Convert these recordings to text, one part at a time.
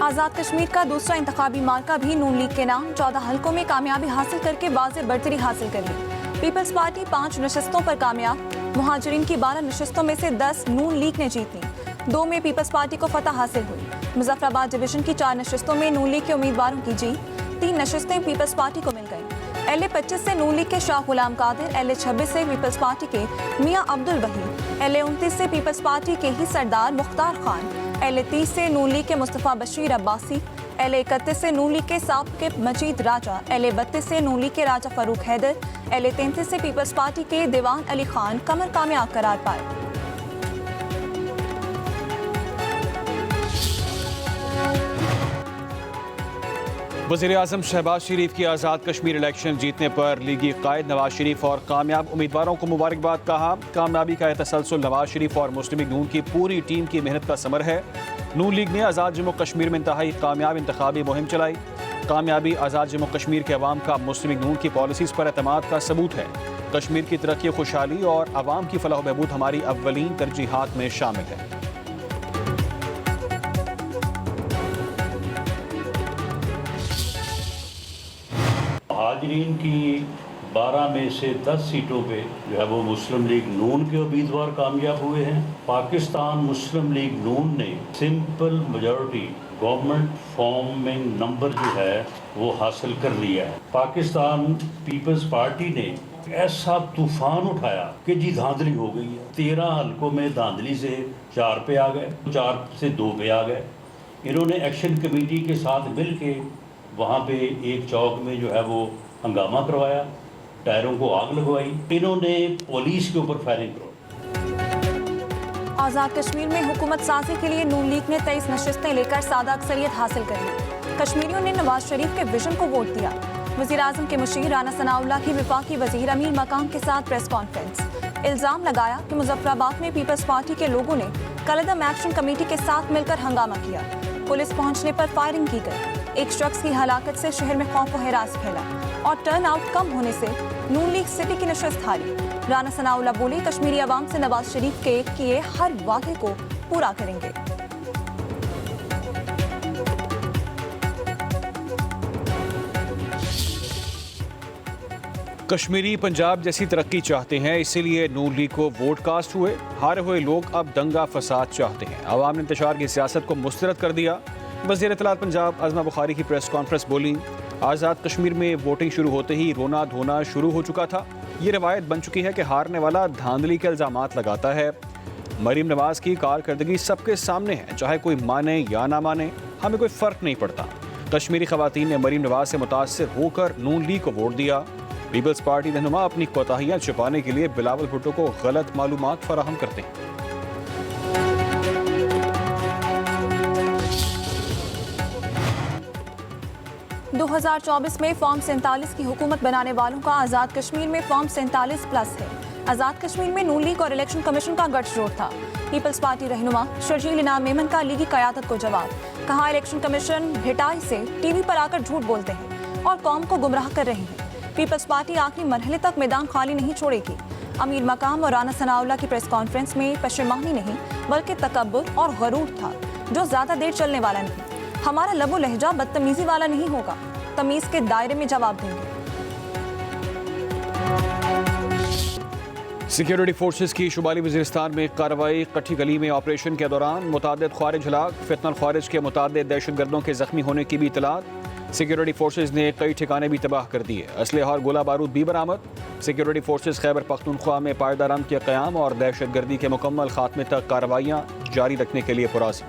आज़ाद कश्मीर का दूसरा इंतखाबी मार्का भी नून लीग के नाम 14 हलकों में कामयाबी हासिल करके वाज़ेह बढ़तरी हासिल कर ली। पीपल्स पार्टी 5 नशस्तों पर कामयाब। मुहाजिरीन की 12 नशस्तों में से 10 नून लीग ने जीती। 2 में पीपल्स पार्टी को फतह हासिल हुई। मुजफ्फराबाद डिवीजन की 4 नशस्तों में नून लीग के उम्मीदवारों की जीत। 3 नशस्तें पीपल्स पार्टी को मिल गई। LA-25 से नून लीग के शाह गुलाम कादिर, LA-26 से पीपल्स पार्टी के मियां अब्दुल वहीद, LA-29 से पीपल्स पार्टी के ही सरदार मुख्तार खान, LA-30 से नून लीग के मुस्तफ़ा बशीर अब्बासी, LA-31 से नून लीग के साबिक़ मजीद राजा, LA-32 से नून लीग के राजा फ़ारूक हैदर, LA-33 से पीपल्स पार्टी के दीवान अली खान कमर कामयाब करार पाए। वज़ीर-ए-आज़म शहबाज शरीफ की आज़ाद कश्मीर इलेक्शन जीतने पर लीगी कायद नवाज शरीफ और कामयाब उम्मीदवारों को मुबारकबाद। कहा, कामयाबी का तसलसल नवाज शरीफ और मुस्लिम लीग नून की पूरी टीम की मेहनत का समर है। नून लीग ने आज़ाद जम्मू कश्मीर में इंतहाई कामयाब इंतखाबी मुहिम चलाई। कामयाबी आज़ाद जम्मू कश्मीर के अवाम का मुस्लिम लीग नून की पॉलिसीज़ पर एतमाद का सबूत है। कश्मीर की तरक्की, खुशहाली और अवाम की फलाह बहबूद हमारी अव्वलीन तरजीहात में शामिल है। मुहाजिरीन की 12 में से 10 सीटों पे जो है वो मुस्लिम लीग नून के उम्मीदवार कामयाब हुए हैं। पाकिस्तान मुस्लिम लीग नून ने simple majority government forming number जो है वो हासिल कर लिया है। पाकिस्तान पीपल्स पार्टी ने ऐसा तूफान उठाया कि जी धांधली हो गई है। 13 हलकों में धांधली से 4 पे आ गए, 4 से 2 पे आ गए। इन्होंने एक्शन कमेटी के साथ मिल के वहाँ पे एक चौक में जो है वो हंगामा करवाया, टायरों को आग लगवाई, इन्होंने पुलिस के ऊपर फायरिंग करवाई। आज़ाद कश्मीर में हुकूमत साजी के लिए नून लीग ने 23 नशस्तें लेकर सादा अक्सरियत हासिल कर ली। कश्मीरियों ने नवाज शरीफ के विजन को वोट दिया। वज़ीर-ए-आज़म के मुशीर राना सनाउल्लाह की वफाकी वज़ीर अमीर मकाम के साथ प्रेस कॉन्फ्रेंस। इल्ज़ाम लगाया कि मुजफ्फराबाद में पीपल्स पार्टी के लोगों ने कलदम एक्शन कमेटी के साथ मिलकर हंगामा किया। पुलिस पहुंचने पर फायरिंग की गई। एक शख्स की हलाकत से शहर में खौफ व हिरास फैला और टर्न आउट कम होने से नून लीग सिटी की नशस्त हारी। राना सनाउल्लाह बोले, कश्मीरी अवाम से नवाज शरीफ के किए हर वादे को पूरा करेंगे। कश्मीरी पंजाब जैसी तरक्की चाहते हैं, इसीलिए नून लीग को वोट कास्ट हुए। हारे हुए लोग अब दंगा फसाद चाहते हैं। अवाम ने इंतशार की सियासत को मुस्तरद कर दिया। वज़ीर इत्तलात पंजाब अज़मा बुखारी की प्रेस कॉन्फ्रेंस बोली, आज़ाद कश्मीर में वोटिंग शुरू होते ही रोना धोना शुरू हो चुका था। ये रवायत बन चुकी है कि हारने वाला धांधली के इल्ज़ामात लगाता है। मरीम नवाज़ की कारकर्दगी सबके सामने है, चाहे कोई माने या ना माने, हमें कोई फ़र्क नहीं पड़ता। कश्मीरी ख़वातीन ने मरीम नवाज़ से मुतासिर होकर नून लीग को वोट दिया। पीपल्स पार्टी रहनुमा अपनी कोताहियाँ छुपाने के लिए बिलावल भुट्टो को गलत मालूमात फराहम करते हैं। 2024 में फॉर्म 47 की हुकूमत बनाने वालों का आज़ाद कश्मीर में फॉर्म 47 प्लस है। आज़ाद कश्मीर में नून लीग और इलेक्शन कमीशन का गठजोड़ था। पीपल्स पार्टी रहनुमा शर्जील इनाम मेमन का लीगी क़यादत को जवाब। कहा, इलेक्शन कमीशन भिटाई से टीवी पर आकर झूठ बोलते हैं और कौम को गुमराह कर रहे हैं। पीपल्स पार्टी आखिरी मरहले तक मैदान खाली नहीं छोड़ेगी। अमीर मकाम और राना सनाउल्लाह की प्रेस कॉन्फ्रेंस में पशेमानी नहीं बल्कि तकब्बुर और गरूर था, जो ज़्यादा देर चलने वाला नहीं। हमारा लबो लहजा बदतमीजी वाला नहीं होगा, तमीज के दायरे में जवाब देंगे। सिक्योरिटी फोर्सेस की शुमाली वज़ीरिस्तान में कार्रवाई। कट्ठी गली में ऑपरेशन के दौरान मुतादिद ख्वारिज हलाक। फितनल ख्वारिज के मुतादिद दहशतगर्दों के जख्मी होने की भी इतलात। सिक्योरिटी फोर्सेस ने कई ठिकाने भी तबाह कर दिए। असलहा और गोला बारूद भी बरामद। सिक्योरिटी फोर्सेस खैबर पख्तूनख्वा में पायदार अमन के क़याम और दहशतगर्दी के मुकम्मल खात्मे तक कार्रवाइयाँ जारी रखने के लिए पुरअज़्म।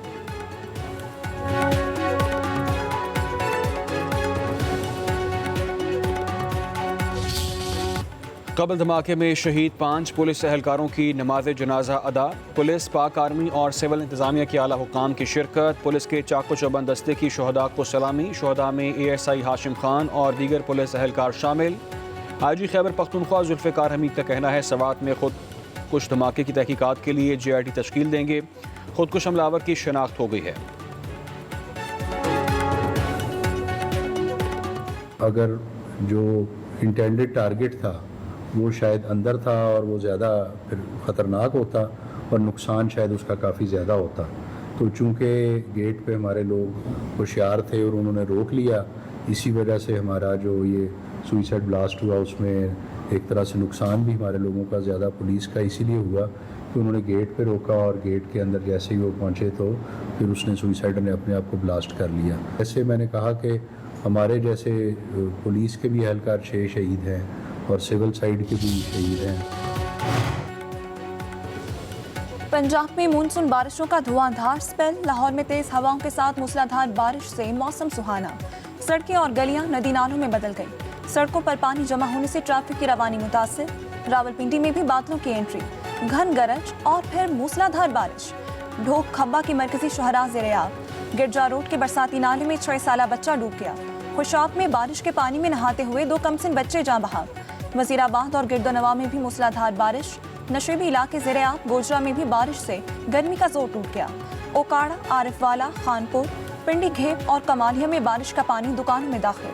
कबल धमाके में शहीद 5 पुलिस एहलकारों की नमाज जनाजा अदा। पुलिस, पाक आर्मी और सिविल इंतजामिया के आला हुक्काम की शिरकत। पुलिस के चाको चौबंद दस्ते की शहदा को सलामी। शहदा में ASI हाशिम खान और दीगर पुलिस एहलकार शामिल। IG खैबर पख्तूनख्वा जुल्फ़िकार हमीद का कहना है, सवात में खुद कुछ धमाके की तहकीकात के लिए JIT तश्कील देंगे। खुदकुश हमलावर की शनाख्त हो गई है। अगर जो इंटेंडेड टारगेट था वो शायद अंदर था और वो ज़्यादा फिर ख़तरनाक होता और नुकसान शायद उसका काफ़ी ज़्यादा होता, تو چونکہ گیٹ پہ ہمارے لوگ ہوشیار تھے اور انہوں نے روک لیا، اسی وجہ سے ہمارا جو یہ سوئسائڈ بلاسٹ ہوا اس میں ایک طرح سے نقصان بھی ہمارے لوگوں کا زیادہ پولیس کا اسی لیے ہوا کہ انہوں نے گیٹ پہ روکا اور گیٹ کے اندر جیسے ہی وہ پہنچے تو پھر اس نے سوئسائڈر نے اپنے آپ کو بلاسٹ کر لیا۔ ایسے میں نے کہا کہ ہمارے جیسے پولیس کے بھی اہلکار 6 شہید ہیں اور سول سائڈ کے بھی شہید ہیں۔ پنجاب میں مونسون بارشوں کا دھواں دھار سپیل، لاہور میں تیز ہواؤں کے ساتھ موسلادھار بارش سے موسم سہانا، سڑکیں اور گلیاں ندی نالوں میں بدل گئی، سڑکوں پر پانی جمع ہونے سے ٹریفک کی روانی متاثر، راولپنڈی میں بھی بادلوں کی انٹری، گھن گرج اور پھر موسلادھار بارش، ڈھوک کھبا کی مرکزی شہراء زیریاب، گرجا روڈ کے برساتی نالے میں 6 سالہ بچہ ڈوب گیا، خوشاب میں بارش کے پانی میں نہاتے ہوئے 2 کمسن بچے جاں بحق، وزیرآباد اور گردونواں میں بھی موسلادھار بارش، نشیبی علاقے زیریاب گوجرا میں بھی بارش سے گرمی کا زور ٹوٹ گیا، اوکاڑا، عارف والا، خانپور، پنڈی گھیپ اور کمالیہ میں بارش کا پانی دکانوں میں داخل۔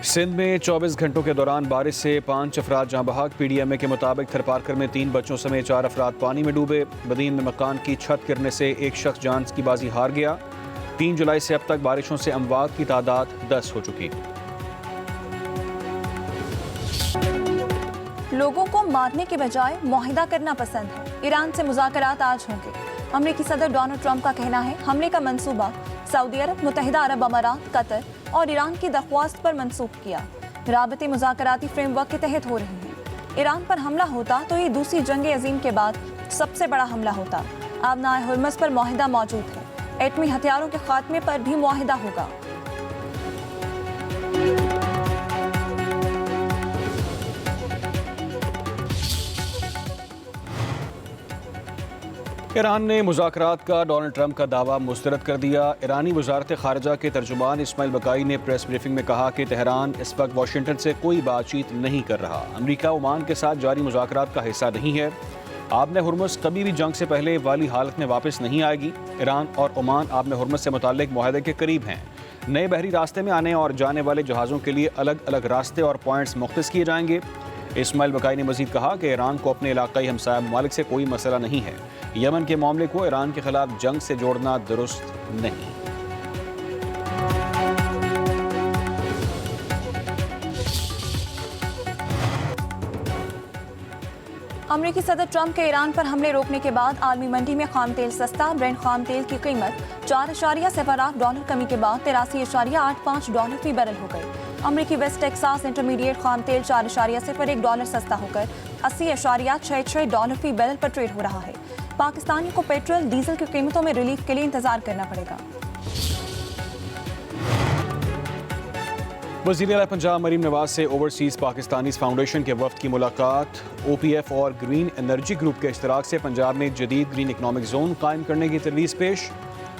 سندھ میں 24 گھنٹوں کے دوران بارش سے 5 افراد جاں بحق، پی ڈی ایم اے کے مطابق تھرپارکر میں 3 بچوں سمیت 4 افراد پانی میں ڈوبے، بدین میں مکان کی چھت گرنے سے ایک شخص جان کی بازی ہار گیا، 3 جولائی سے اب تک بارشوں سے اموات کی تعداد 10 ہو چکی۔ لوگوں کو مارنے کے بجائے معاہدہ کرنا پسند ہے، ایران سے مذاکرات آج ہوں گے، امریکی صدر ڈونلڈ ٹرمپ کا کہنا ہے حملے کا منصوبہ سعودی عرب، متحدہ عرب امارات، قطر اور ایران کی درخواست پر منسوخ کیا، رابطے مذاکراتی فریم ورک کے تحت ہو رہے ہیں، ایران پر حملہ ہوتا تو یہ دوسری جنگ عظیم کے بعد سب سے بڑا حملہ ہوتا، آبنائے ہرمز پر معاہدہ موجود ہے، ایٹمی ہتھیاروں کے خاتمے پر بھی معاہدہ ہوگا۔ ایران نے مذاکرات کا ڈونلڈ ٹرمپ کا دعویٰ مسترد کر دیا۔ ایرانی وزارت خارجہ کے ترجمان اسماعیل بقائی نے پریس بریفنگ میں کہا کہ تہران اس وقت واشنگٹن سے کوئی بات چیت نہیں کر رہا، امریکہ عمان کے ساتھ جاری مذاکرات کا حصہ نہیں ہے، آبِ ہرمز کبھی بھی جنگ سے پہلے والی حالت میں واپس نہیں آئے گی، ایران اور عمان آبِ ہرمز سے متعلق معاہدے کے قریب ہیں، نئے بحری راستے میں آنے اور جانے والے جہازوں کے لیے الگ الگ راستے اور پوائنٹس مختص کیے جائیں گے۔ اسماعیل بقائی نے مزید کہا کہ ایران کو اپنے علاقائی ہمسایہ ممالک سے کوئی مسئلہ نہیں ہے، یمن کے معاملے کو ایران کے خلاف جنگ سے جوڑنا درست نہیں۔ امریکی صدر ٹرمپ کے ایران پر حملے روکنے کے بعد عالمی منڈی میں خام تیل سستا، برنٹ خام تیل کی قیمت $4.08 کمی کے بعد $83.85 فی بیرل ہو گئی۔ امریکی ویسٹ ٹیکساس انٹرمیڈیٹ خام تیل $4.01 سستا ہو کر $80.66 فی بیرل پر ٹریڈ ہو رہا ہے۔ پاکستانیوں کو پیٹرول، ڈیزل کی قیمتوں میں ریلیف کے لیے انتظار کرنا پڑے گا۔ وزیر اعلیٰ پنجاب مریم نواز سے اوورسیز پاکستانیز فاؤنڈیشن کے وفد کی ملاقات، او پی ایف اور گرین انرجی گروپ کے اشتراک سے پنجاب میں جدید گرین اکنامک زون قائم کرنے کی تجویز پیش،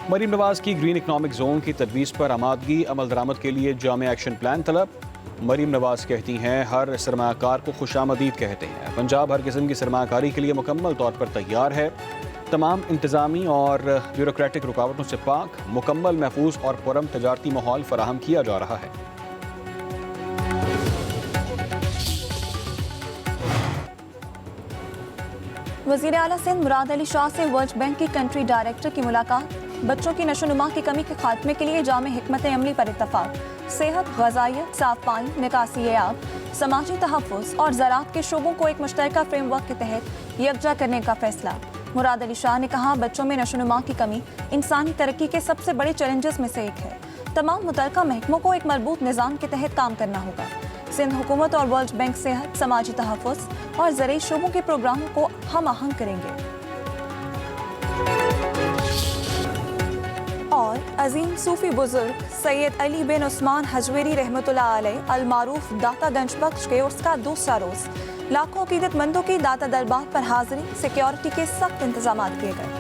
مریم نواز کی گرین اکنامک زون کی تجویز پر آمادگی عمل درآمد کے لیے جامع ایکشن پلان طلب، مریم نواز کہتی ہیں ہر سرمایہ کار کو خوش آمدید کہتے ہیں، پنجاب ہر قسم کی سرمایہ کاری کے لیے مکمل طور پر تیار ہے، تمام انتظامی اور بیوروکریٹک رکاوٹوں سے پاک، مکمل محفوظ اور پرامن تجارتی ماحول فراہم کیا جا رہا ہے۔ وزیر اعلیٰ سندھ مراد علی شاہ سے ورلڈ بینک کی کنٹری ڈائریکٹر کی ملاقات، بچوں کی نشو و نما کی کمی کے خاتمے کے لیے جامع حکمت عملی پر اتفاق، صحت، غذائیت، صاف پانی، نکاسی آب، سماجی تحفظ اور زراعت کے شعبوں کو ایک مشترکہ فریم ورک کے تحت یکجا کرنے کا فیصلہ۔ مراد علی شاہ نے کہا بچوں میں نشو و نما کی کمی انسانی ترقی کے سب سے بڑے چیلنجز میں سے ایک ہے، تمام متعلقہ محکموں کو ایک مربوط نظام کے تحت کام کرنا ہوگا، سندھ حکومت اور ورلڈ بینک صحت، سماجی تحفظ اور زرعی شعبوں کے پروگراموں کو ہم آہنگ کریں گے۔ اور عظیم صوفی بزرگ سید علی بن عثمان حجویری رحمۃ اللہ علیہ المعروف داتا گنج بخش کے عرس کا دوسرا روز، لاکھوں عقیدت مندوں کی داتا دربار پر حاضری، سیکیورٹی کے سخت انتظامات کیے گئے۔